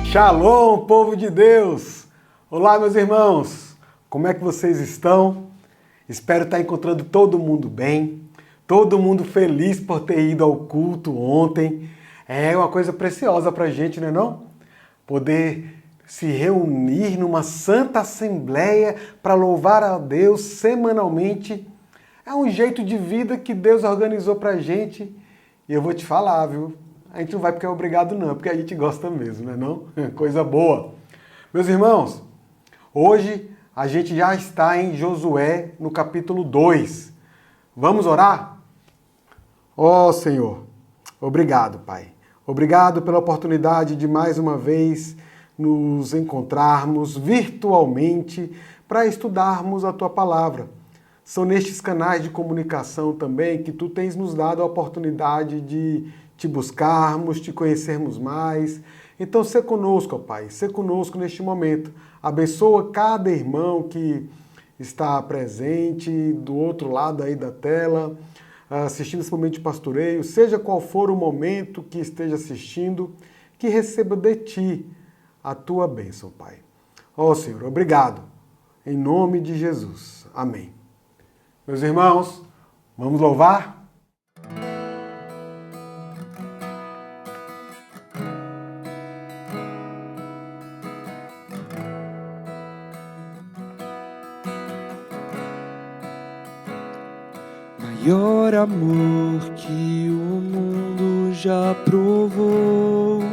Shalom, povo de Deus! Olá, meus irmãos! Como é que vocês estão? Espero estar encontrando todo mundo bem, todo mundo feliz por ter ido ao culto ontem. É uma coisa preciosa pra gente, não é não? Poder se reunir numa santa assembleia para louvar a Deus semanalmente. É um jeito de vida que Deus organizou pra gente. E eu vou te falar, viu? A gente não vai porque é obrigado não, porque a gente gosta mesmo, né não? Coisa boa. Meus irmãos, hoje a gente já está em Josué, no capítulo 2. Vamos orar? Ó Senhor, obrigado, Pai. Obrigado pela oportunidade de mais uma vez nos encontrarmos virtualmente para estudarmos a Tua Palavra. São nestes canais de comunicação também que Tu tens nos dado a oportunidade de Te buscarmos, Te conhecermos mais. Então, sê conosco, ó Pai, sê conosco neste momento. Abençoa cada irmão que está presente do outro lado aí da tela, assistindo esse momento de pastoreio, seja qual for o momento que esteja assistindo, que receba de Ti a Tua bênção, Pai. Ó Senhor, obrigado. Em nome de Jesus. Amém. Meus irmãos, vamos louvar? Maior amor que o mundo já provou,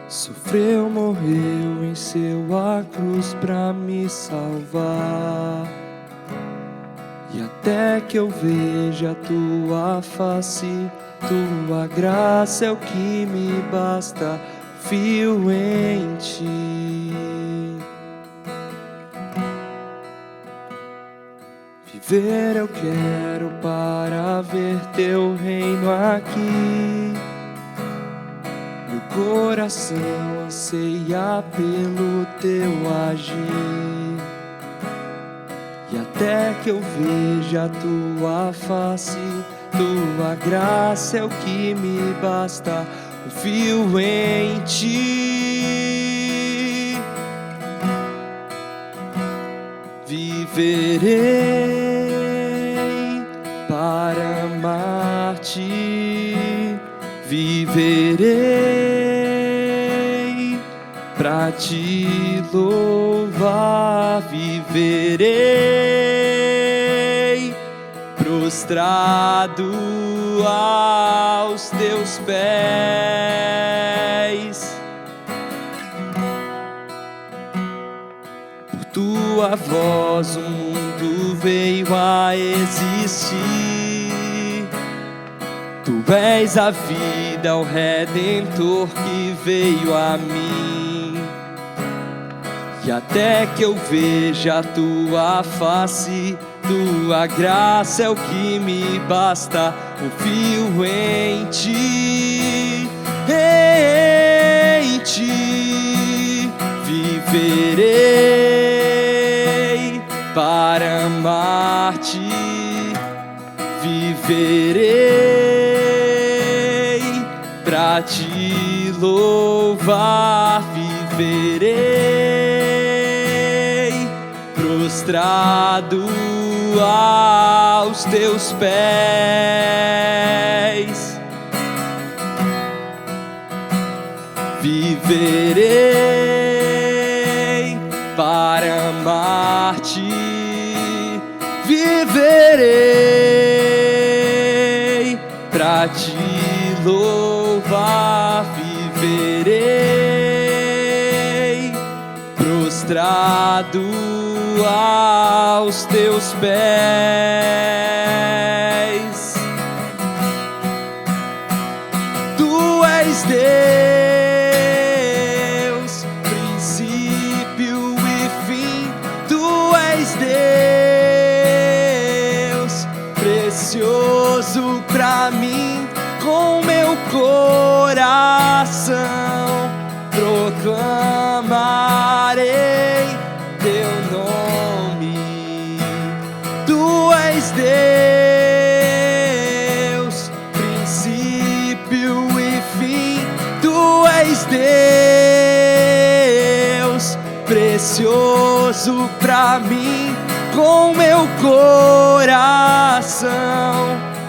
sofreu, morreu, venceu a cruz pra me salvar. E até que eu veja a Tua face, Tua graça é o que me basta, fio em Ti. Viver eu quero para ver Teu reino aqui. Meu coração anseia pelo Teu agir. E até que eu veja a Tua face, Tua graça é o que me basta, confio em Ti. Viverei para amar-Te, viverei para Te louvar, viverei prostrado aos Teus pés. Por Tua voz o mundo veio a existir. Tu és a vida, o Redentor que veio a mim. E até que eu veja a Tua face, Tua graça é o que me basta, confio em Ti, em Ti. Viverei para amar-Te, viverei para Te louvar, viverei prostrado aos Teus pés. Viverei para amar-Te, viverei para Te louvar, viverei prostrado aos Teus pés. Tu és Deus, princípio e fim. Tu és Deus, precioso pra mim. Com meu coração proclamarei Teu nome. Tu és Deus, Deus, precioso pra mim, com meu coração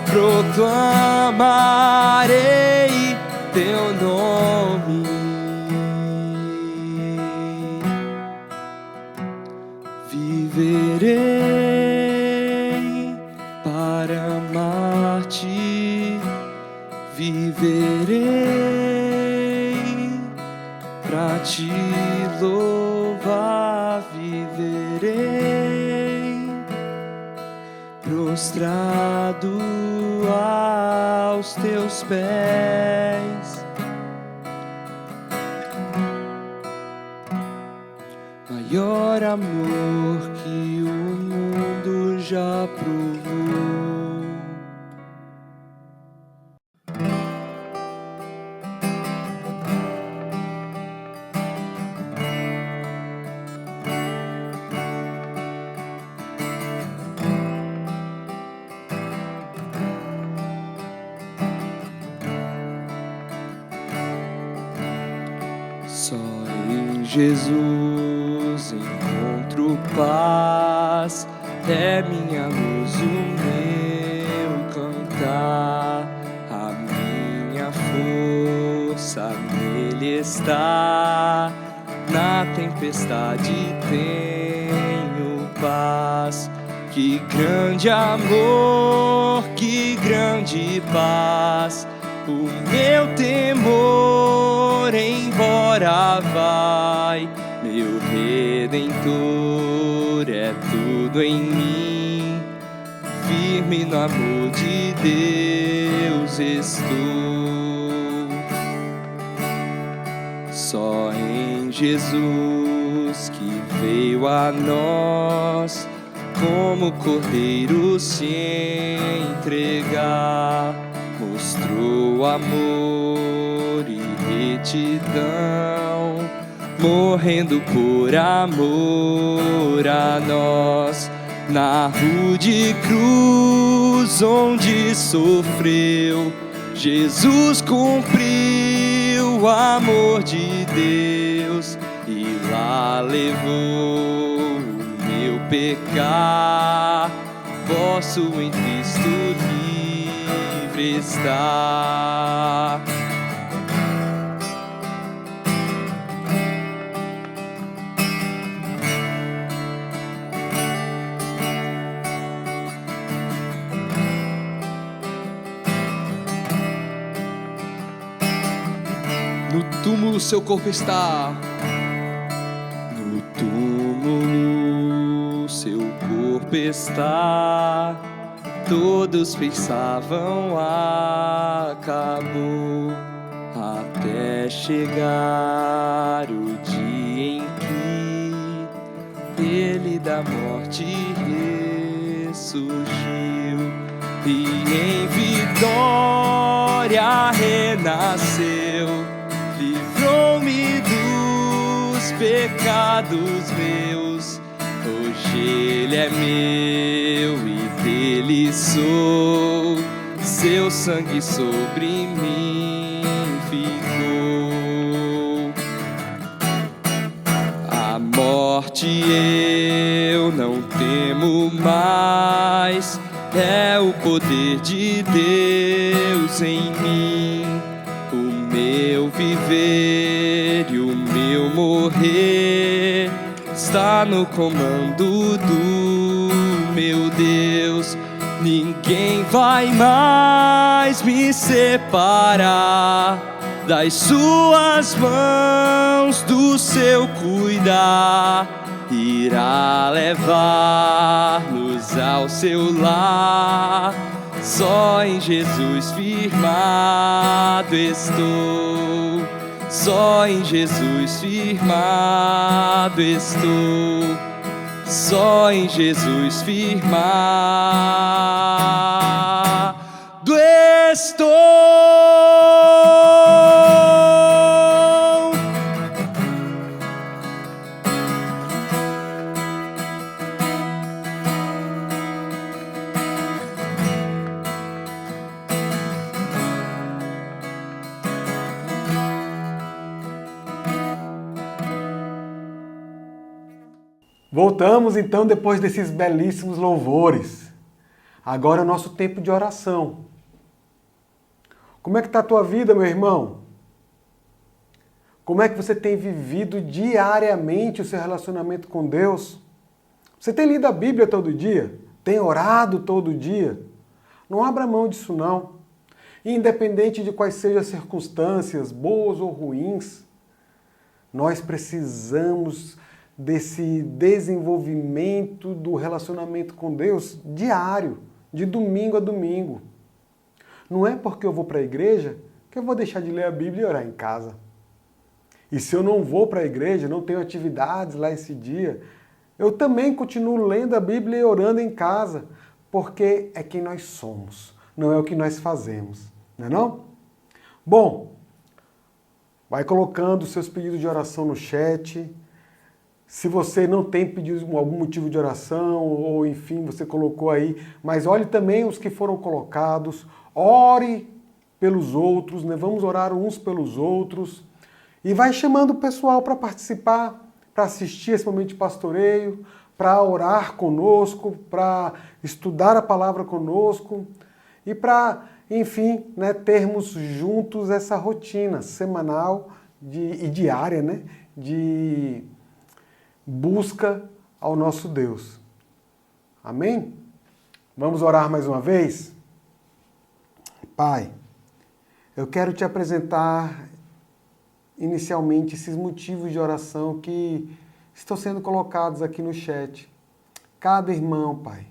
proclamarei teu nome. Viverei para amar-te, viverei para te louvar, viverei prostrado aos teus pés. Maior amor que o mundo já provou. Só em Jesus encontro paz, é minha luz, o meu cantar, a minha força nele está. Na tempestade tenho paz. Que grande amor, que grande paz. O meu temor embora vai, meu Redentor é tudo em mim. Firme no amor de Deus estou. Só em Jesus que veio a nós, como cordeiro se entregar. Mostrou amor e retidão, morrendo por amor a nós. Na rude cruz onde sofreu, Jesus cumpriu o amor de Deus e lá levou o meu pecar. Posso em Cristo livre estar. No túmulo seu corpo está. No túmulo seu corpo está. Todos pensavam acabou, até chegar o dia em que ele da morte ressurgiu e em vitória renasceu. Livrou-me dos pecados meus. Hoje ele é meu e dele sou. Seu sangue sobre mim ficou. A morte eu não temo mais. É o poder de Deus em mim. O meu viver e o meu morrer está no comando do meu Deus. Ninguém vai mais me separar das suas mãos, do seu cuidar. Irá levar-nos ao seu lar. Só em Jesus firmado estou. Só em Jesus firmado estou. Só em Jesus firmado estou. Voltamos então depois desses belíssimos louvores. Agora é o nosso tempo de oração. Como é que está a tua vida, meu irmão? Como é que você tem vivido diariamente o seu relacionamento com Deus? Você tem lido a Bíblia todo dia? Tem orado todo dia? Não abra mão disso não. Independente de quais sejam as circunstâncias, boas ou ruins, nós precisamos desse desenvolvimento do relacionamento com Deus diário, de domingo a domingo. Não é porque eu vou para a igreja que eu vou deixar de ler a Bíblia e orar em casa. E se eu não vou para a igreja, não tenho atividades lá esse dia, eu também continuo lendo a Bíblia e orando em casa, porque é quem nós somos, não é o que nós fazemos, não é não? Bom, vai colocando seus pedidos de oração no chat. Se você não tem pedido algum motivo de oração, ou enfim, você colocou aí, mas olhe também os que foram colocados, ore pelos outros, né? Vamos orar uns pelos outros, e vai chamando o pessoal para participar, para assistir esse momento de pastoreio, para orar conosco, para estudar a palavra conosco, e para, enfim, né, termos juntos essa rotina semanal e diária, né, de busca ao nosso Deus. Amém? Vamos orar mais uma vez? Pai, eu quero te apresentar inicialmente esses motivos de oração que estão sendo colocados aqui no chat. Cada irmão, Pai,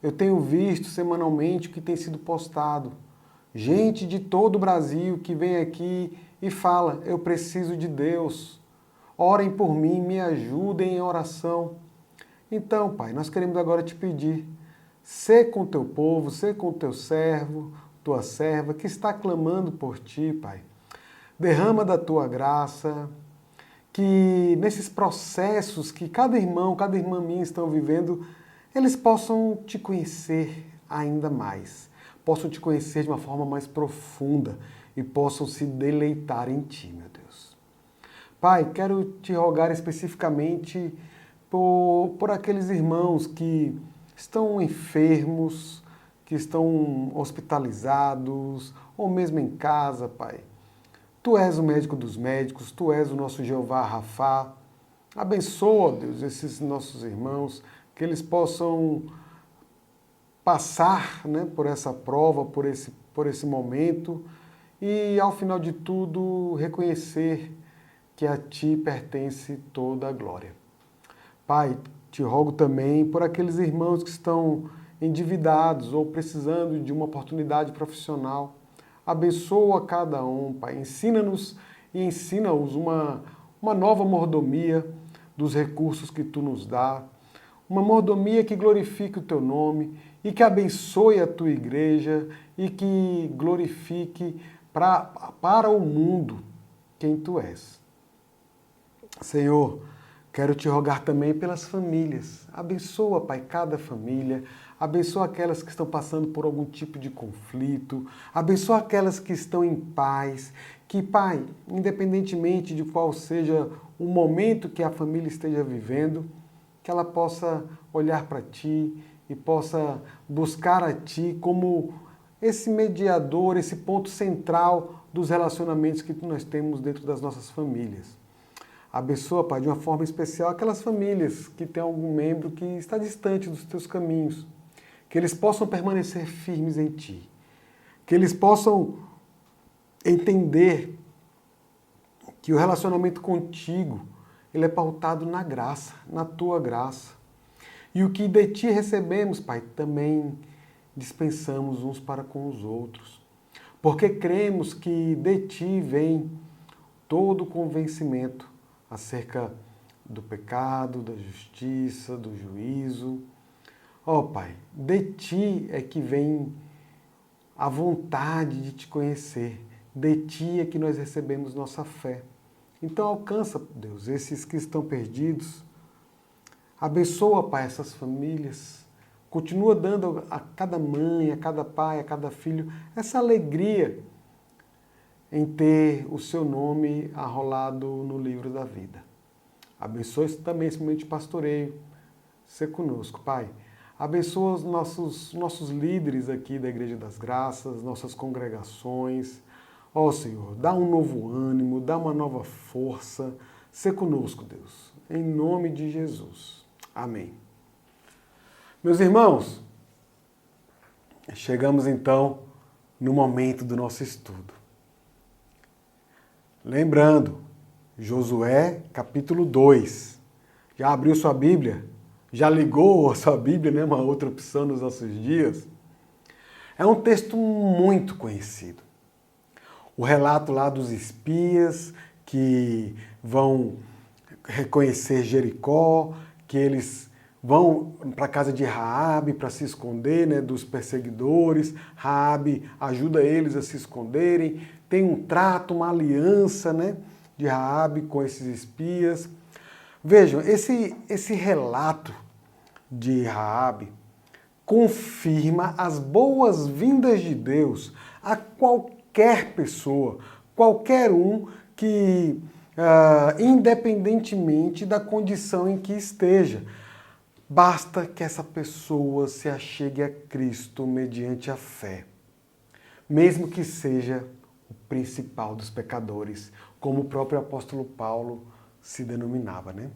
eu tenho visto semanalmente o que tem sido postado. Gente de todo o Brasil que vem aqui e fala, eu preciso de Deus. Orem por mim, me ajudem em oração. Então, Pai, nós queremos agora te pedir, sê com teu povo, sê com teu servo, tua serva, que está clamando por ti, Pai. Derrama da tua graça, que nesses processos que cada irmão, cada irmã minha estão vivendo, eles possam te conhecer ainda mais, possam te conhecer de uma forma mais profunda e possam se deleitar em ti, meu Deus. Pai, quero te rogar especificamente por aqueles irmãos que estão enfermos, que estão hospitalizados, ou mesmo em casa, Pai. Tu és o médico dos médicos, Tu és o nosso Jeová Rafá. Abençoa, Deus, esses nossos irmãos, que eles possam passar, né, por essa prova, por esse momento e, ao final de tudo, reconhecer que a Ti pertence toda a glória. Pai, te rogo também por aqueles irmãos que estão endividados ou precisando de uma oportunidade profissional. Abençoa cada um, Pai. Ensina-nos e ensina-os uma nova mordomia dos recursos que Tu nos dá. Uma mordomia que glorifique o Teu nome e que abençoe a Tua igreja e que glorifique para o mundo quem Tu és. Senhor, quero te rogar também pelas famílias. Abençoa, Pai, cada família. Abençoa aquelas que estão passando por algum tipo de conflito. Abençoa aquelas que estão em paz. Que, Pai, independentemente de qual seja o momento que a família esteja vivendo, que ela possa olhar para Ti e possa buscar a Ti como esse mediador, esse ponto central dos relacionamentos que nós temos dentro das nossas famílias. Abençoa, Pai, de uma forma especial aquelas famílias que têm algum membro que está distante dos Teus caminhos. Que eles possam permanecer firmes em Ti. Que eles possam entender que o relacionamento contigo, ele é pautado na graça, na Tua graça. E o que de Ti recebemos, Pai, também dispensamos uns para com os outros. Porque cremos que de Ti vem todo o convencimento acerca do pecado, da justiça, do juízo. Ó, Pai, de Ti é que vem a vontade de Te conhecer. De Ti é que nós recebemos nossa fé. Então alcança, Deus, esses que estão perdidos. Abençoa, Pai, essas famílias. Continua dando a cada mãe, a cada pai, a cada filho essa alegria em ter o Seu nome arrolado no livro da vida. Abençoe também esse momento de pastoreio. Sê conosco, Pai. Abençoa os nossos líderes aqui da Igreja das Graças, nossas congregações. Ó Senhor, dá um novo ânimo, dá uma nova força. Sê conosco, Deus. Em nome de Jesus. Amém. Meus irmãos, chegamos então no momento do nosso estudo. Lembrando, Josué capítulo 2. Já abriu sua Bíblia? Já ligou a sua Bíblia, né? Uma outra opção nos nossos dias? É um texto muito conhecido. O relato lá dos espias que vão reconhecer Jericó, que eles vão para a casa de Raabe para se esconder, né, dos perseguidores. Raabe ajuda eles a se esconderem. Tem um trato, uma aliança, né, de Raabe com esses espias. Vejam, esse relato de Raabe confirma as boas-vindas de Deus a qualquer pessoa, qualquer um que, independentemente da condição em que esteja, basta que essa pessoa se achegue a Cristo mediante a fé, mesmo que seja o principal dos pecadores, como o próprio apóstolo Paulo se denominava, né?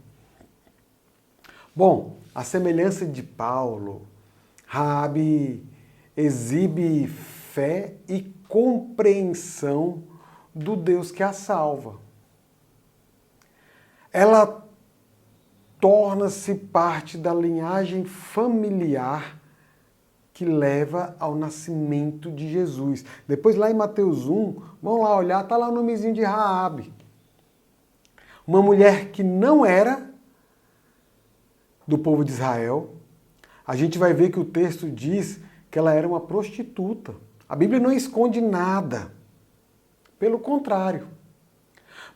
Bom, a semelhança de Paulo, Raabe exibe fé e compreensão do Deus que a salva. Ela torna-se parte da linhagem familiar que leva ao nascimento de Jesus. Depois lá em Mateus 1, vão lá olhar, está lá o nomezinho de Raabe. Uma mulher que não era do povo de Israel. A gente vai ver que o texto diz que ela era uma prostituta. A Bíblia não esconde nada. Pelo contrário.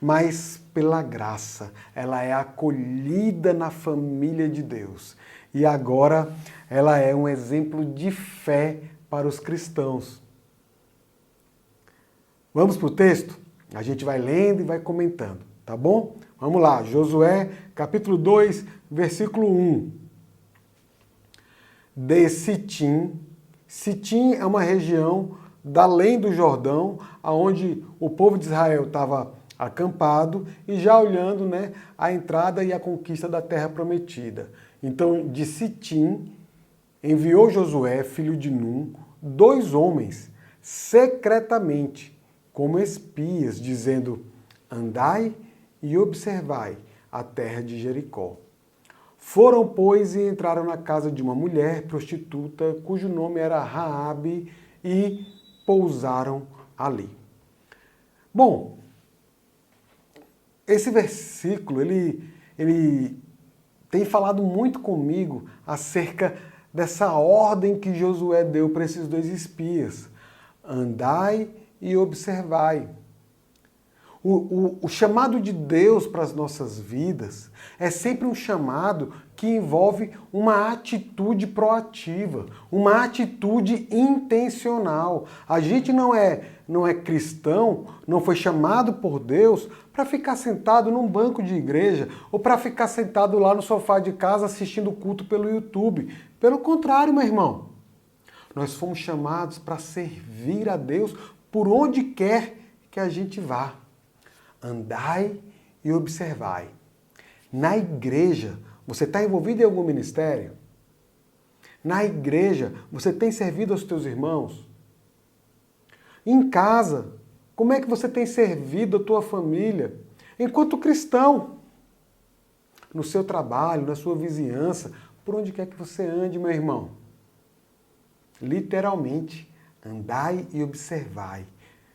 Mas pela graça, ela é acolhida na família de Deus. E agora ela é um exemplo de fé para os cristãos. Vamos para o texto? A gente vai lendo e vai comentando, tá bom? Vamos lá, Josué, capítulo 2, versículo 1. De Sitim. Sitim é uma região da além do Jordão, onde o povo de Israel estava acampado e já olhando, né, a entrada e a conquista da terra prometida. Então, de Sitim, enviou Josué, filho de Num, 2 homens, secretamente, como espias, dizendo: andai e observai a terra de Jericó. Foram, pois, e entraram na casa de uma mulher prostituta, cujo nome era Raabe, e pousaram ali. Bom, esse versículo, ele tem falado muito comigo acerca dessa ordem que Josué deu para esses 2 espias. Andai e observai. O chamado de Deus para as nossas vidas é sempre um chamado que envolve uma atitude proativa, uma atitude intencional. A gente não é cristão, não foi chamado por Deus para ficar sentado num banco de igreja ou para ficar sentado lá no sofá de casa assistindo o culto pelo YouTube. Pelo contrário, meu irmão, nós fomos chamados para servir a Deus por onde quer que a gente vá. Andai e observai. Na igreja, você está envolvido em algum ministério? Na igreja, você tem servido aos teus irmãos? Em casa, como é que você tem servido a tua família? Enquanto cristão, no seu trabalho, na sua vizinhança, por onde quer que você ande, meu irmão. Literalmente, andai e observai.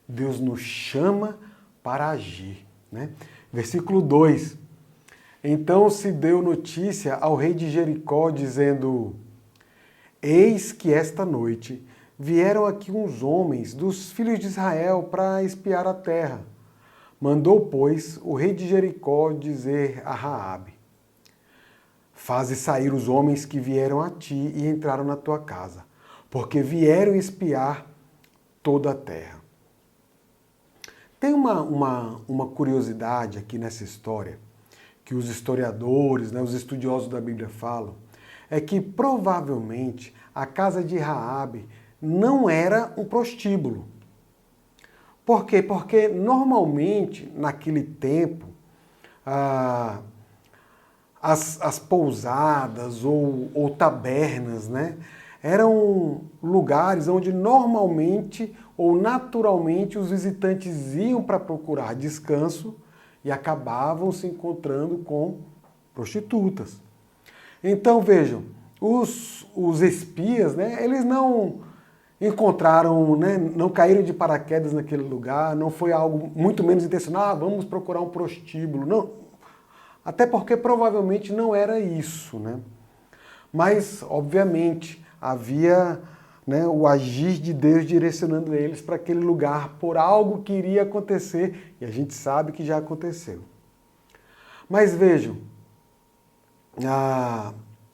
Deus nos chama para agir, né? Versículo 2. Então se deu notícia ao rei de Jericó, dizendo: eis que esta noite vieram aqui uns homens dos filhos de Israel para espiar a terra. Mandou, pois, o rei de Jericó dizer a Raabe: faze sair os homens que vieram a ti e entraram na tua casa, porque vieram espiar toda a terra. Tem uma curiosidade aqui nessa história, que os historiadores, né, os estudiosos da Bíblia falam, é que provavelmente a casa de Raabe não era um prostíbulo. Por quê? Porque normalmente, naquele tempo, as pousadas ou tabernas, né, eram lugares onde normalmente ou naturalmente os visitantes iam para procurar descanso e acabavam se encontrando com prostitutas. Então vejam, os espias, né, eles não encontraram, né, não caíram de paraquedas naquele lugar, não foi algo muito menos intencional, vamos procurar um prostíbulo, não. Até porque provavelmente não era isso, né? Mas, obviamente, havia, né, o agir de Deus direcionando eles para aquele lugar por algo que iria acontecer, e a gente sabe que já aconteceu. Mas vejam,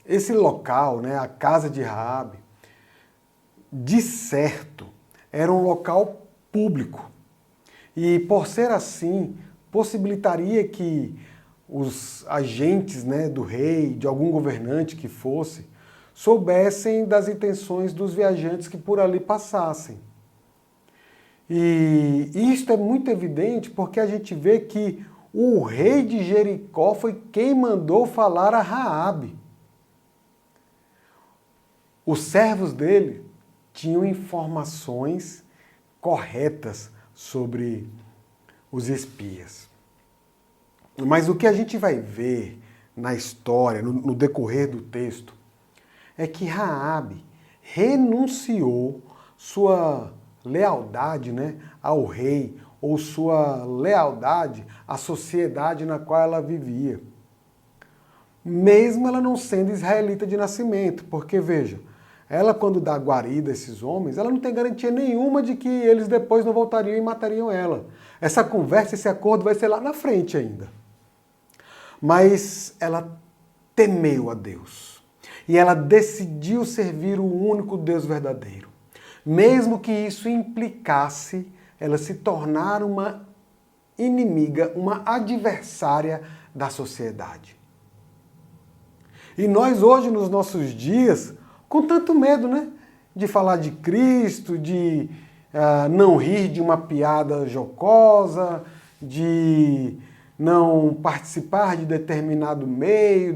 esse local, né, a casa de Raabe, de certo, era um local público. E por ser assim, possibilitaria que os agentes, né, do rei, de algum governante que fosse, soubessem das intenções dos viajantes que por ali passassem. E isto é muito evidente porque a gente vê que o rei de Jericó foi quem mandou falar a Raabe. Os servos dele tinham informações corretas sobre os espias. Mas o que a gente vai ver na história, no decorrer do texto, é que Raabe renunciou sua lealdade, né, ao rei, ou sua lealdade à sociedade na qual ela vivia. Mesmo ela não sendo israelita de nascimento, porque veja, ela quando dá guarida a esses homens, ela não tem garantia nenhuma de que eles depois não voltariam e matariam ela. Essa conversa, esse acordo vai ser lá na frente ainda. Mas ela temeu a Deus. E ela decidiu servir o único Deus verdadeiro. Mesmo que isso implicasse ela se tornar uma inimiga, uma adversária da sociedade. E nós hoje, nos nossos dias, com tanto medo, né, de falar de Cristo, de não rir de uma piada jocosa, de não participar de determinado meio,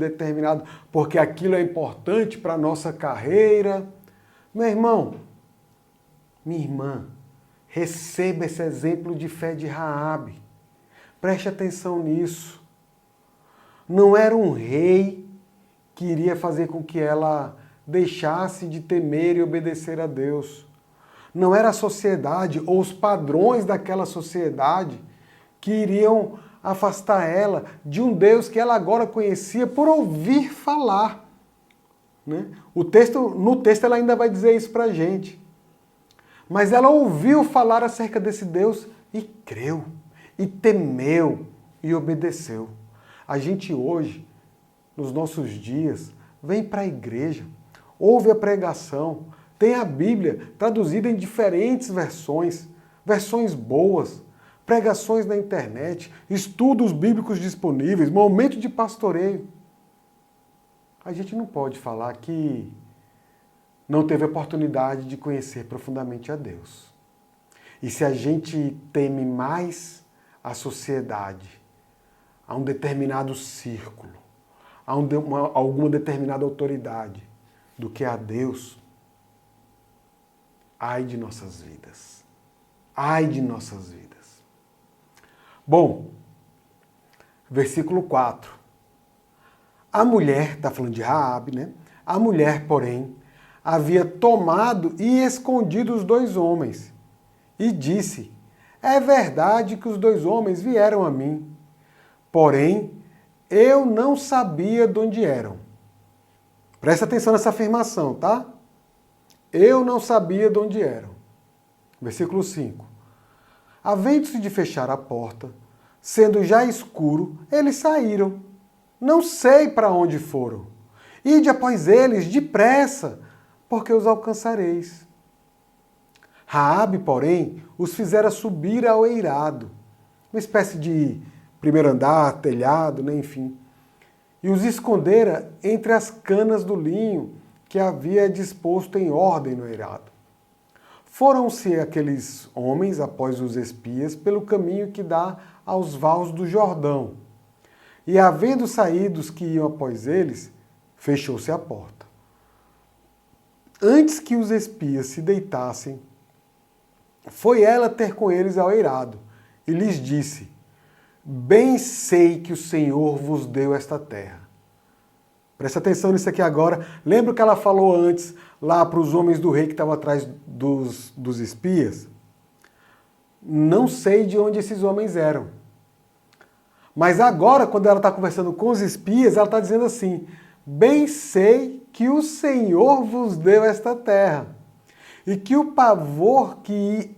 porque aquilo é importante para a nossa carreira. Meu irmão, minha irmã, receba esse exemplo de fé de Raabe. Preste atenção nisso. Não era um rei que iria fazer com que ela deixasse de temer e obedecer a Deus. Não era a sociedade ou os padrões daquela sociedade que iriam afastar ela de um Deus que ela agora conhecia por ouvir falar. Né? No texto ela ainda vai dizer isso pra gente. Mas ela ouviu falar acerca desse Deus e creu, e temeu, e obedeceu. A gente hoje, nos nossos dias, vem para a igreja, ouve a pregação, tem a Bíblia traduzida em diferentes versões, versões boas, pregações na internet, estudos bíblicos disponíveis, momento de pastoreio. A gente não pode falar que não teve oportunidade de conhecer profundamente a Deus. E se a gente teme mais a sociedade, a um determinado círculo, a alguma determinada autoridade, do que a Deus, ai de nossas vidas. Ai de nossas vidas. Bom, versículo 4. A mulher, está falando de Raabe, né? A mulher, porém, havia tomado e escondido os dois homens. E disse, é verdade que os dois homens vieram a mim, porém, eu não sabia de onde eram. Presta atenção nessa afirmação, tá? Eu não sabia de onde eram. Versículo 5. Havendo-se de fechar a porta, sendo já escuro, eles saíram. Não sei para onde foram. Ide após eles depressa, porque os alcançareis. Raabe, porém, os fizera subir ao eirado, uma espécie de primeiro andar, telhado, né, enfim. e os escondera entre as canas do linho que havia disposto em ordem no eirado. Foram-se aqueles homens após os espias pelo caminho que dá aos vales do Jordão. E havendo saído os que iam após eles, fechou-se a porta. Antes que os espias se deitassem, foi ela ter com eles ao eirado, e lhes disse: Bem sei que o Senhor vos deu esta terra. Presta atenção nisso aqui agora. Lembra o que ela falou antes, lá para os homens do rei que estavam atrás dos espias? Não sei de onde esses homens eram. Mas agora, quando ela está conversando com os espias, ela está dizendo assim: Bem sei que o Senhor vos deu esta terra, e que o pavor que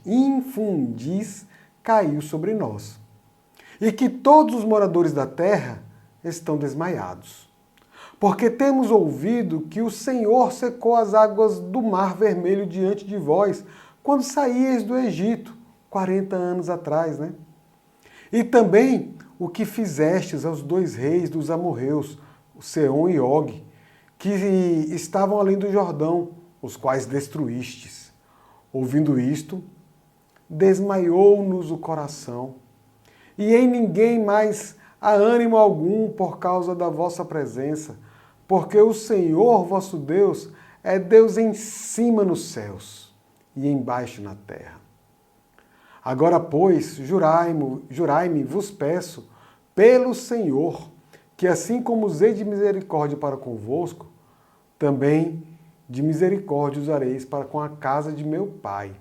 infundis caiu sobre nós, e que todos os moradores da terra estão desmaiados. Porque temos ouvido que o Senhor secou as águas do Mar Vermelho diante de vós, quando saíeis do Egito, 40 anos atrás, né? E também o que fizestes aos dois reis dos amorreus, Seom e Og, que estavam além do Jordão, os quais destruístes. Ouvindo isto, desmaiou-nos o coração, e em ninguém mais há ânimo algum por causa da vossa presença, porque o Senhor vosso Deus é Deus em cima nos céus e embaixo na terra. Agora, pois, jurai-me, vos peço, pelo Senhor, que assim como usei de misericórdia para convosco, também de misericórdia usareis para com a casa de meu pai,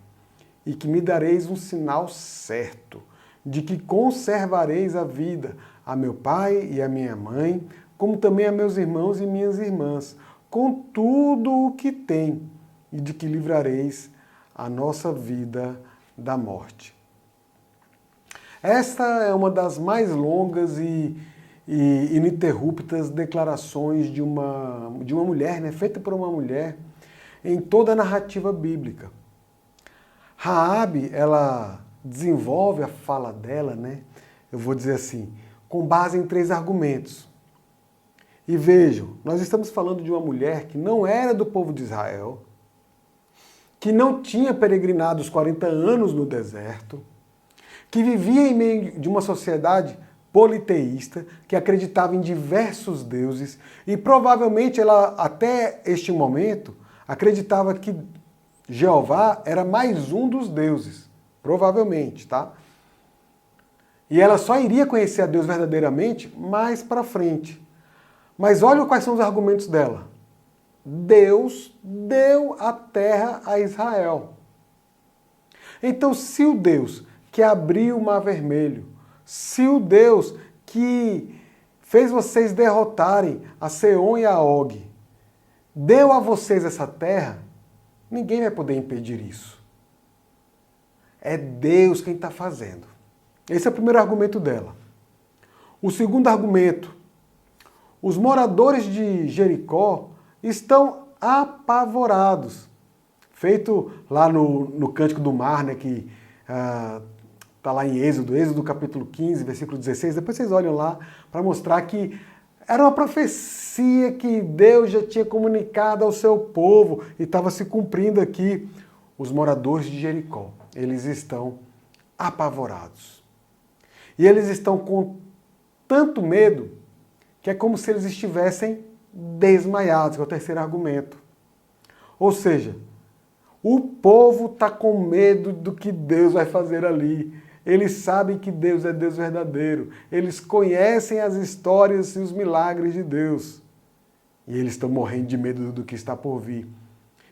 e que me dareis um sinal certo, de que conservareis a vida a meu pai e a minha mãe, como também a meus irmãos e minhas irmãs, com tudo o que tem, e de que livrareis a nossa vida da morte. Esta é uma das mais longas e ininterruptas declarações de uma mulher, né, feita por uma mulher, em toda a narrativa bíblica. Raabe, ela desenvolve a fala dela, né, eu vou dizer assim, com base em 3 argumentos. E vejam, nós estamos falando de uma mulher que não era do povo de Israel, que não tinha peregrinado os 40 anos no deserto, que vivia em meio de uma sociedade politeísta, que acreditava em diversos deuses, e provavelmente ela, até este momento, acreditava que Jeová era mais um dos deuses. Provavelmente, tá? E ela só iria conhecer a Deus verdadeiramente mais para frente. Mas olha quais são os argumentos dela. Deus deu a terra a Israel. Então, se o Deus que abriu o Mar Vermelho, se o Deus que fez vocês derrotarem a Seom e a Og, deu a vocês essa terra, ninguém vai poder impedir isso. É Deus quem está fazendo. Esse é o primeiro argumento dela. O segundo argumento: os moradores de Jericó estão apavorados. Feito lá no Cântico do Mar, né, que está lá em Êxodo capítulo 15, versículo 16. Depois vocês olham lá para mostrar que era uma profecia que Deus já tinha comunicado ao seu povo e estava se cumprindo aqui. Os moradores de Jericó, eles estão apavorados. E eles estão com tanto medo que é como se eles estivessem desmaiados, que é o terceiro argumento. Ou seja, o povo está com medo do que Deus vai fazer ali. Eles sabem que Deus é Deus verdadeiro. Eles conhecem as histórias e os milagres de Deus. E eles estão morrendo de medo do que está por vir.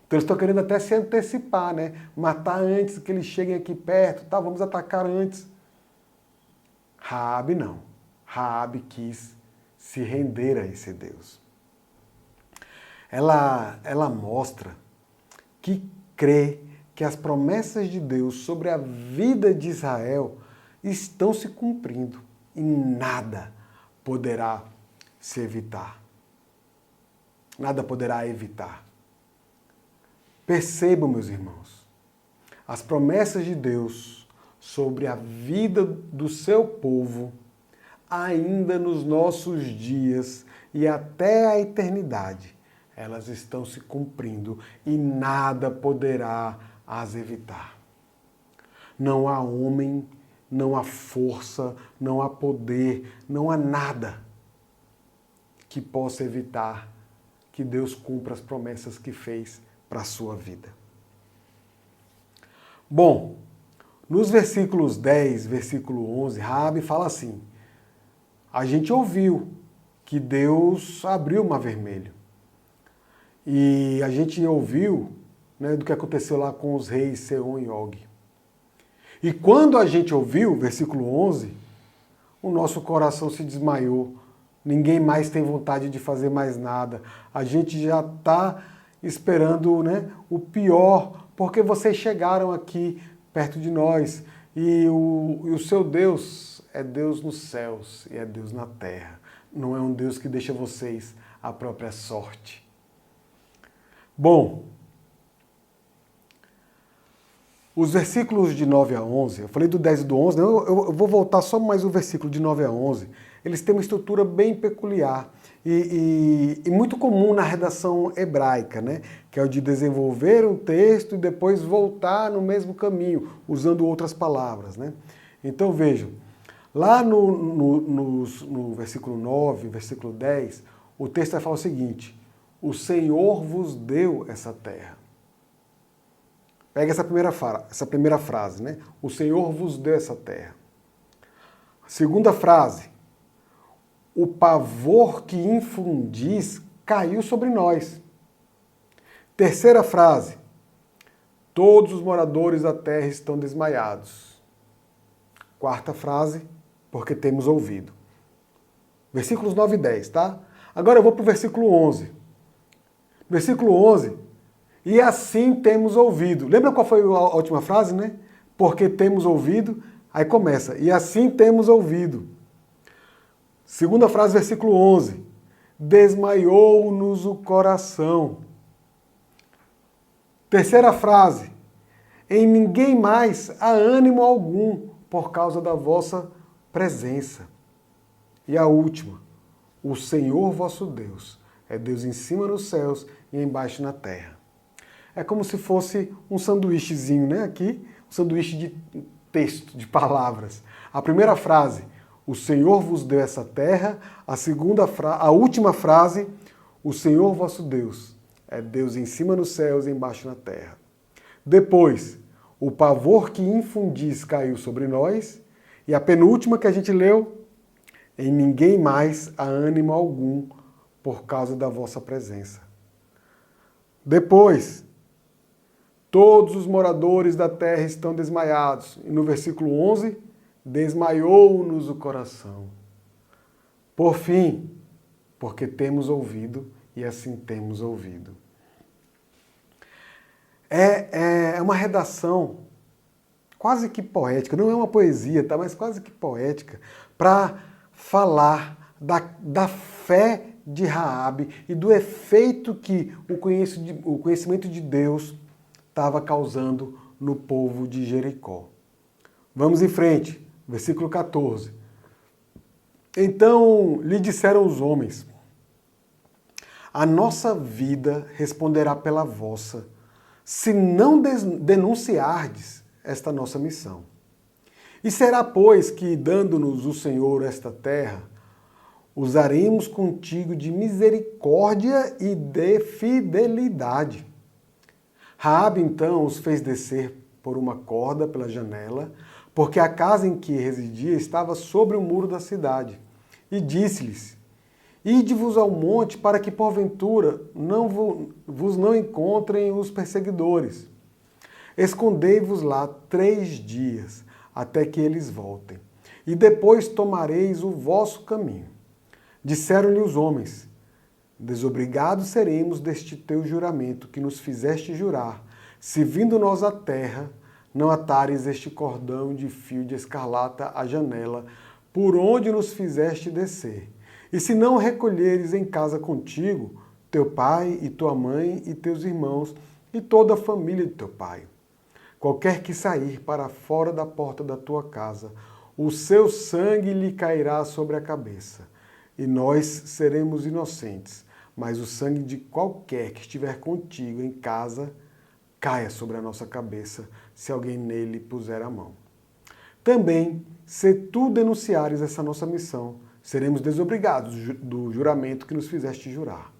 Então eles estão querendo até se antecipar, né? Matar antes que eles cheguem aqui perto. Tá, vamos atacar antes. Raabe não. Raabe quis se render a esse Deus. Ela mostra que crê que as promessas de Deus sobre a vida de Israel estão se cumprindo e nada poderá se evitar. Nada poderá evitar. Percebam, meus irmãos, as promessas de Deus sobre a vida do seu povo ainda nos nossos dias e até a eternidade, elas estão se cumprindo e nada poderá as evitar. Não há homem, não há força, não há poder, não há nada que possa evitar que Deus cumpra as promessas que fez para a sua vida. Bom, nos versículos 10, versículo 11, Raabe fala assim: a gente ouviu que Deus abriu o Mar Vermelho. E a gente ouviu, né, do que aconteceu lá com os reis Sehom e Og. E quando a gente ouviu, versículo 11, o nosso coração se desmaiou. Ninguém mais tem vontade de fazer mais nada. A gente já está esperando, né, o pior, porque vocês chegaram aqui perto de nós. E o seu Deus é Deus nos céus e é Deus na terra. Não é um Deus que deixa vocês à própria sorte. Bom, os versículos de 9 a 11, eu falei do 10 e do 11, eu vou voltar só mais o versículo de 9 a 11. Eles têm uma estrutura bem peculiar e muito comum na redação hebraica, né? Que é o de desenvolver um texto e depois voltar no mesmo caminho, usando outras palavras, né? Então vejam, lá no versículo 9, versículo 10, o texto vai falar o seguinte: o Senhor vos deu essa terra. Pega essa primeira frase, né? O Senhor vos deu essa terra. Segunda frase: o pavor que infundis caiu sobre nós. Terceira frase: todos os moradores da terra estão desmaiados. Quarta frase: porque temos ouvido. Versículos 9 e 10, tá? Agora eu vou para o versículo 11. Versículo 11: e assim temos ouvido. Lembra qual foi a última frase, né? Porque temos ouvido. Aí começa: e assim temos ouvido. Segunda frase, versículo 11: desmaiou-nos o coração. Terceira frase: em ninguém mais há ânimo algum por causa da vossa presença. E a última: o Senhor vosso Deus é Deus em cima nos céus e embaixo na terra. É como se fosse um sanduíchezinho, né? Aqui, um sanduíche de texto, de palavras. A primeira frase: o Senhor vos deu essa terra. A última frase: o Senhor vosso Deus é Deus em cima nos céus e embaixo na terra. Depois, o pavor que infundis caiu sobre nós. E a penúltima que a gente leu: em ninguém mais há ânimo algum por causa da vossa presença. Depois, todos os moradores da terra estão desmaiados. E no versículo 11, desmaiou-nos o coração. Por fim, porque temos ouvido e assim temos ouvido. É uma redação quase que poética, não é uma poesia, tá? Mas quase que poética, para falar da fé de Raabe e do efeito que o conhecimento de Deus estava causando no povo de Jericó. Vamos em frente, versículo 14. Então lhe disseram os homens: a nossa vida responderá pela vossa, se não denunciardes esta nossa missão. E será, pois, que, dando-nos o Senhor esta terra, usaremos contigo de misericórdia e de fidelidade. Raabe, então, os fez descer por uma corda pela janela, porque a casa em que residia estava sobre o muro da cidade. E disse-lhes: ide-vos ao monte para que, porventura, vos não encontrem os perseguidores. Escondei-vos lá 3 dias, até que eles voltem, e depois tomareis o vosso caminho. Disseram-lhe os homens: desobrigados seremos deste teu juramento que nos fizeste jurar, se vindo nós à terra, não atares este cordão de fio de escarlata à janela, por onde nos fizeste descer. E se não recolheres em casa contigo teu pai e tua mãe e teus irmãos e toda a família de teu pai. Qualquer que sair para fora da porta da tua casa, o seu sangue lhe cairá sobre a cabeça, e nós seremos inocentes, mas o sangue de qualquer que estiver contigo em casa caia sobre a nossa cabeça, se alguém nele puser a mão. Também, se tu denunciares essa nossa missão, seremos desobrigados do juramento que nos fizeste jurar.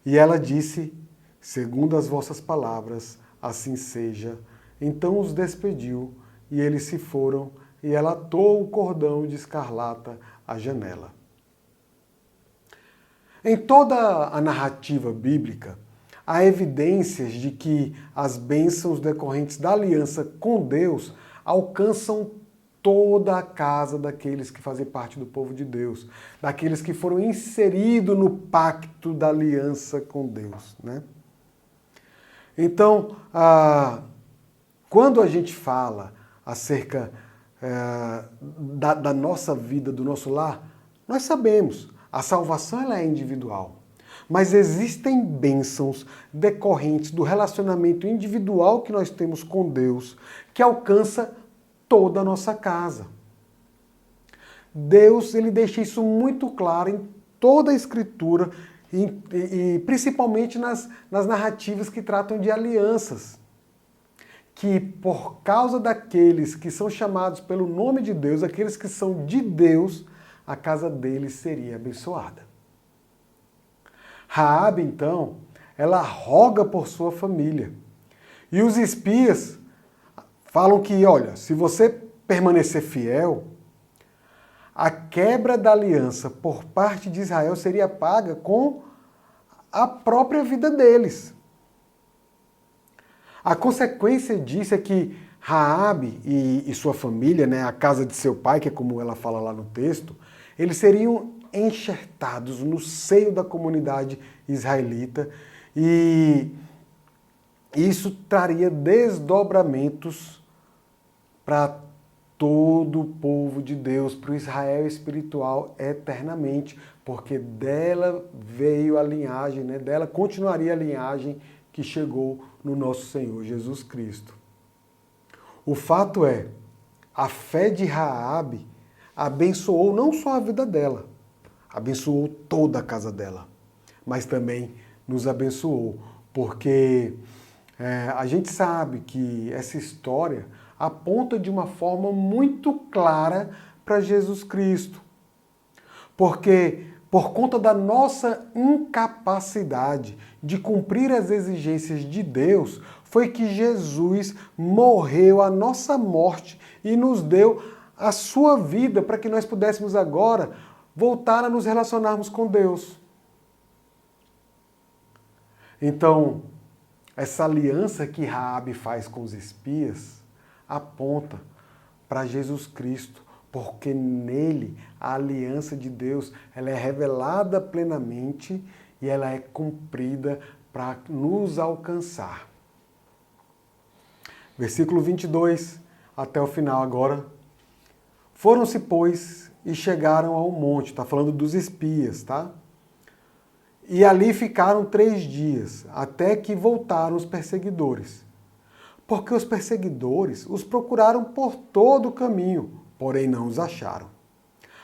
E ela disse, segundo as vossas palavras, assim seja. Então os despediu, e eles se foram, e ela atou o cordão de escarlata à janela. Em toda a narrativa bíblica, há evidências de que as bênçãos decorrentes da aliança com Deus alcançam toda a casa daqueles que fazem parte do povo de Deus, daqueles que foram inseridos no pacto da aliança com Deus, né? Então, quando a gente fala acerca da nossa vida, do nosso lar, nós sabemos, a salvação ela é individual. Mas existem bênçãos decorrentes do relacionamento individual que nós temos com Deus, que alcança toda a nossa casa. Deus, ele deixa isso muito claro em toda a Escritura, e principalmente nas narrativas que tratam de alianças. Que por causa daqueles que são chamados pelo nome de Deus, aqueles que são de Deus, a casa deles seria abençoada. Raabe, então, ela roga por sua família. E os espias falam que, olha, se você permanecer fiel, a quebra da aliança por parte de Israel seria paga com a própria vida deles. A consequência disso é que Raabe e sua família, né, a casa de seu pai, que é como ela fala lá no texto, eles seriam enxertados no seio da comunidade israelita, e isso traria desdobramentos para todo o povo de Deus, para o Israel espiritual eternamente, porque dela veio a linhagem, né? Dela continuaria a linhagem que chegou no nosso Senhor Jesus Cristo. O fato é, a fé de Raabe abençoou não só a vida dela, abençoou toda a casa dela, mas também nos abençoou, porque a gente sabe que essa história aponta de uma forma muito clara para Jesus Cristo. Porque por conta da nossa incapacidade de cumprir as exigências de Deus, foi que Jesus morreu a nossa morte e nos deu a sua vida para que nós pudéssemos agora voltar a nos relacionarmos com Deus. Então, essa aliança que Raabe faz com os espias aponta para Jesus Cristo, porque nele a aliança de Deus ela é revelada plenamente e ela é cumprida para nos alcançar. Versículo 22, até o final agora. Foram-se, pois, e chegaram ao monte, está falando dos espias, tá? E ali ficaram 3 dias, até que voltaram os perseguidores. Porque os perseguidores os procuraram por todo o caminho, porém não os acharam.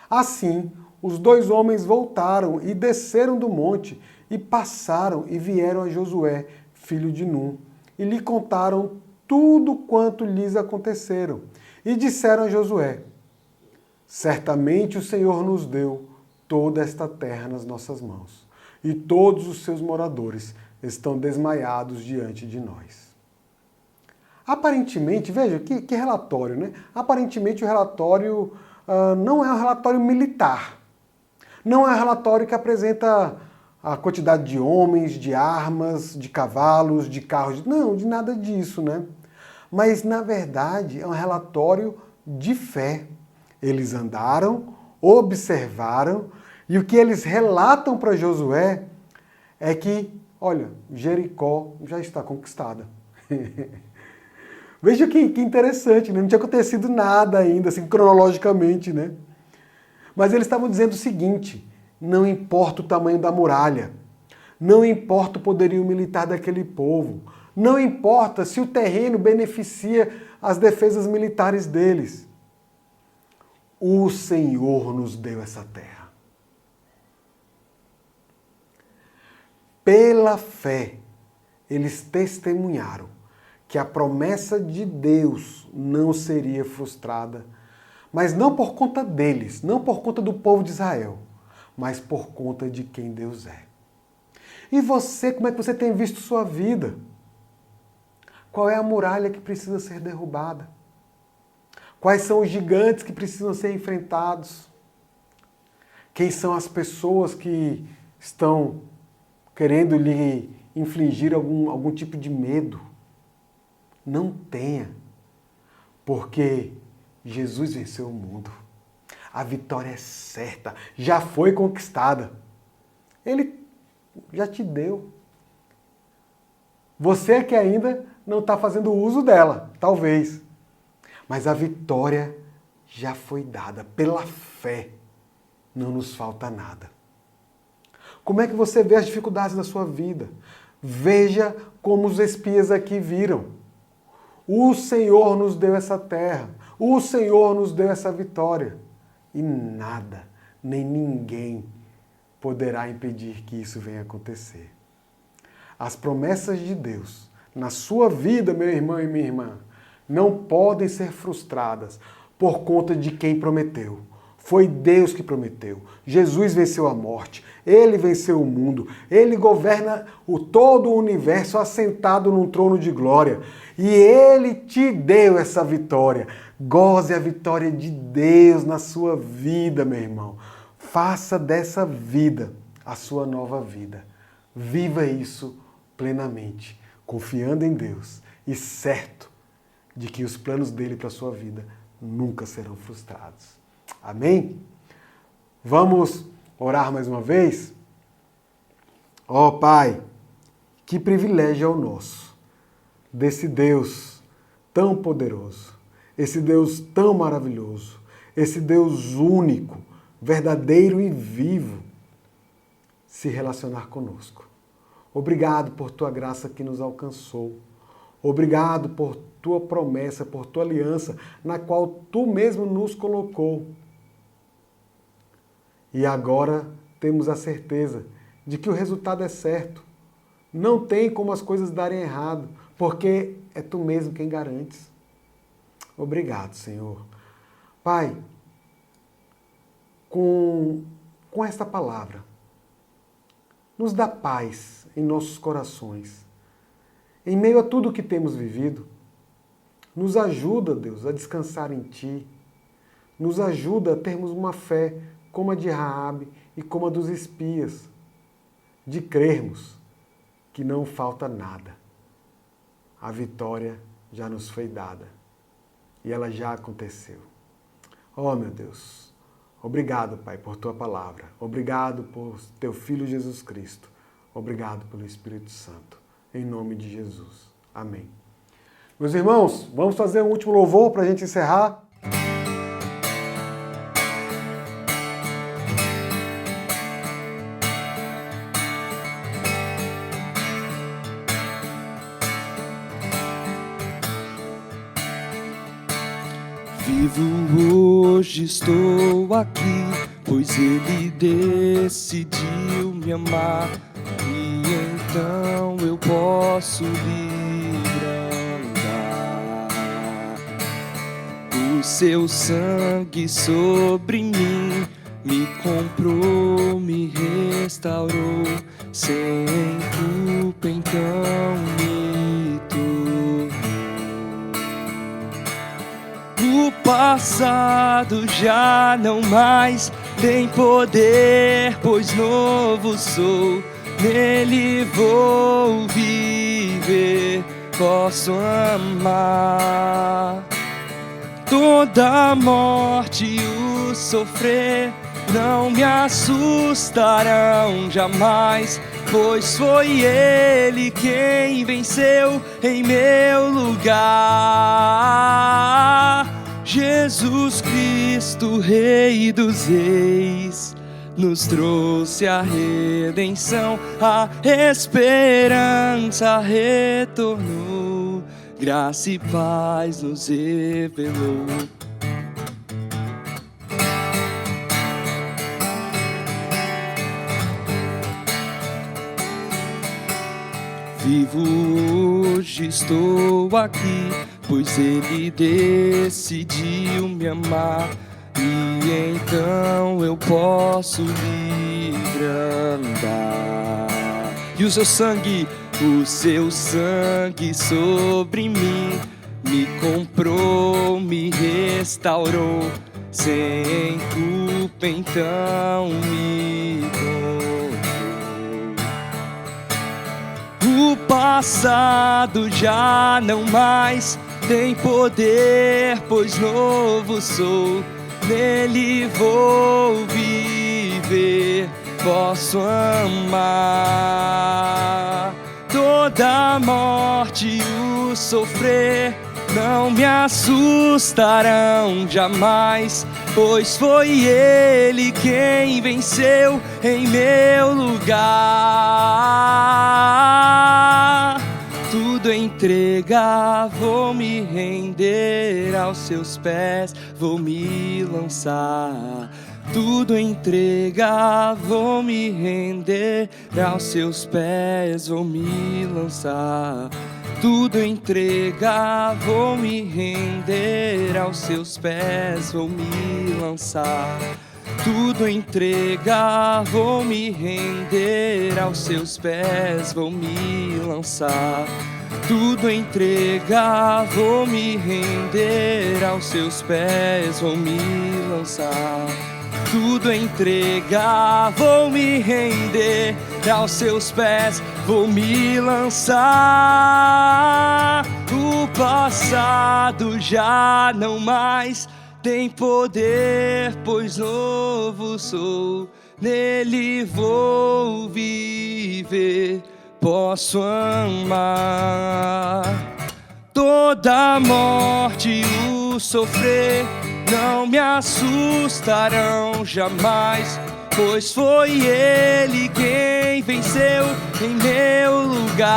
Assim, os 2 homens voltaram e desceram do monte, e passaram e vieram a Josué, filho de Num, e lhe contaram tudo quanto lhes aconteceram. E disseram a Josué: certamente o Senhor nos deu toda esta terra nas nossas mãos, e todos os seus moradores estão desmaiados diante de nós. Aparentemente, veja, que relatório, né? Aparentemente o relatório não é um relatório militar. Não é um relatório que apresenta a quantidade de homens, de armas, de cavalos, de carros. Não, de nada disso, né? Mas, na verdade, é um relatório de fé. Eles andaram, observaram, e o que eles relatam para Josué é que, olha, Jericó já está conquistada. Veja que interessante, né? Não tinha acontecido nada ainda, assim, cronologicamente, né? Mas eles estavam dizendo o seguinte: não importa o tamanho da muralha, não importa o poderio militar daquele povo, não importa se o terreno beneficia as defesas militares deles. O Senhor nos deu essa terra. Pela fé, eles testemunharam que a promessa de Deus não seria frustrada, mas não por conta deles, não por conta do povo de Israel, mas por conta de quem Deus é. E você, como é que você tem visto sua vida? Qual é a muralha que precisa ser derrubada? Quais são os gigantes que precisam ser enfrentados? Quem são as pessoas que estão querendo lhe infligir algum tipo de medo? Não tenha, porque Jesus venceu o mundo. A vitória é certa, já foi conquistada. Ele já te deu. Você que ainda não está fazendo uso dela, talvez. Mas a vitória já foi dada. Pela fé, não nos falta nada. Como é que você vê as dificuldades da sua vida? Veja como os espias aqui viram. O Senhor nos deu essa terra. O Senhor nos deu essa vitória. E nada, nem ninguém poderá impedir que isso venha acontecer. As promessas de Deus na sua vida, meu irmão e minha irmã, não podem ser frustradas por conta de quem prometeu. Foi Deus que prometeu. Jesus venceu a morte. Ele venceu o mundo. Ele governa todo o universo assentado num trono de glória. E Ele te deu essa vitória. Goze a vitória de Deus na sua vida, meu irmão. Faça dessa vida a sua nova vida. Viva isso plenamente, confiando em Deus e certo de que os planos dele para a sua vida nunca serão frustrados. Amém? Vamos orar mais uma vez? Ó Pai, que privilégio é o nosso, desse Deus tão poderoso, esse Deus tão maravilhoso, esse Deus único, verdadeiro e vivo, se relacionar conosco. Obrigado por tua graça que nos alcançou. Obrigado por tua promessa, por tua aliança, na qual tu mesmo nos colocou. E agora temos a certeza de que o resultado é certo. Não tem como as coisas darem errado, porque é tu mesmo quem garantes. Obrigado, Senhor. Pai, com esta palavra, nos dá paz em nossos corações. Em meio a tudo que temos vivido, nos ajuda, Deus, a descansar em Ti. Nos ajuda a termos uma fé como a de Raabe e como a dos espias, de crermos que não falta nada. A vitória já nos foi dada e ela já aconteceu. Oh, meu Deus, obrigado, Pai, por Tua palavra. Obrigado por Teu Filho Jesus Cristo. Obrigado pelo Espírito Santo. Em nome de Jesus. Amém. Meus irmãos, vamos fazer um último louvor para a gente encerrar. Vivo hoje, estou aqui, pois Ele decidiu me amar. E então eu posso livre andar. O seu sangue sobre mim me comprou, me restaurou. Sem culpa então me tornou. O passado já não mais tem poder, pois novo sou. Nele vou viver, posso amar. Toda a morte e o sofrer não me assustarão jamais, pois foi Ele quem venceu em meu lugar. Jesus Cristo, Rei dos Reis, nos trouxe a redenção, a esperança retornou, graça e paz nos revelou. Vivo hoje, estou aqui, pois Ele decidiu me amar. E então eu posso livre andar. E o seu sangue sobre mim me comprou, me restaurou. Sem culpa então me doou. O passado já não mais tem poder, pois novo sou. Nele vou viver, posso amar. Toda morte e o sofrer não me assustarão jamais, pois foi Ele quem venceu em meu lugar. Tudo entregar, vou me render aos seus pés, vou me lançar. Tudo entregar, vou me render aos seus pés, vou me lançar. Tudo entregar, vou me render aos seus pés, vou me lançar. Tudo entregar, vou me render aos seus pés, vou me lançar. Tudo entregar, vou me render aos seus pés, vou me lançar. Tudo entregar, vou me render aos seus pés, vou me lançar. O passado já não mais tem poder, pois novo sou. Nele vou viver, posso amar. Toda morte e o sofrer não me assustarão jamais, pois foi Ele quem venceu em meu lugar.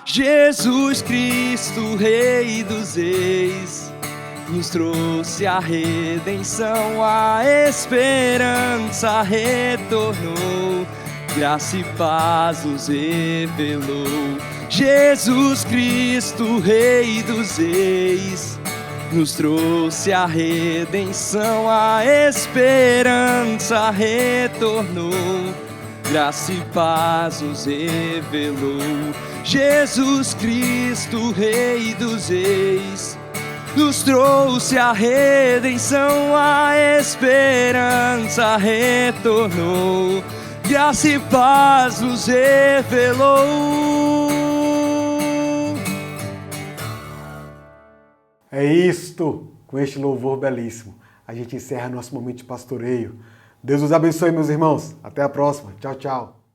Jesus Cristo, Rei dos Reis, nos trouxe a redenção, a esperança retornou, graça e paz nos revelou. Jesus Cristo, Rei dos Reis, nos trouxe a redenção, a esperança retornou, graça e paz nos revelou. Jesus Cristo, Rei dos Reis, nos trouxe a redenção, a esperança retornou, graça e paz nos revelou. É isto, com este louvor belíssimo, a gente encerra nosso momento de pastoreio. Deus os abençoe, meus irmãos. Até a próxima. Tchau, tchau.